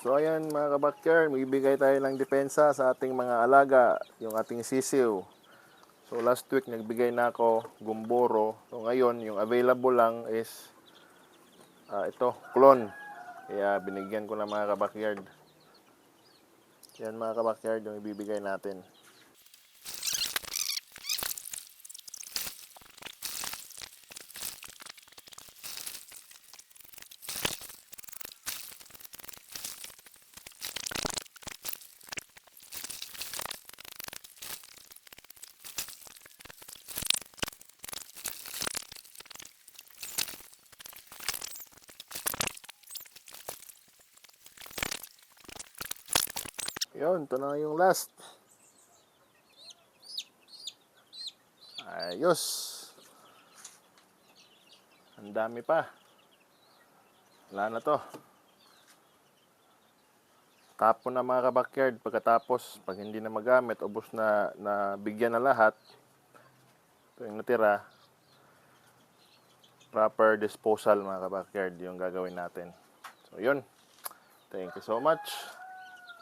So ayan mga kabakyard, magbibigay tayo ng depensa sa ating mga alaga, yung ating sisiw. So last week nagbigay na ako gumboro. So ngayon yung available lang is ito, clone. Kaya binigyan ko na mga kabakyard. Yan mga kabakyard yung ibibigay natin. Yun, ito na yung last. Ayos. Ang dami pa. Wala na to. Tapon na mga kabakyard. Pagkatapos, pag hindi na magamit, ubos na bigyan na lahat. Ito yung natira. Proper disposal mga kabakyard yung gagawin natin. So yun. Thank you so much.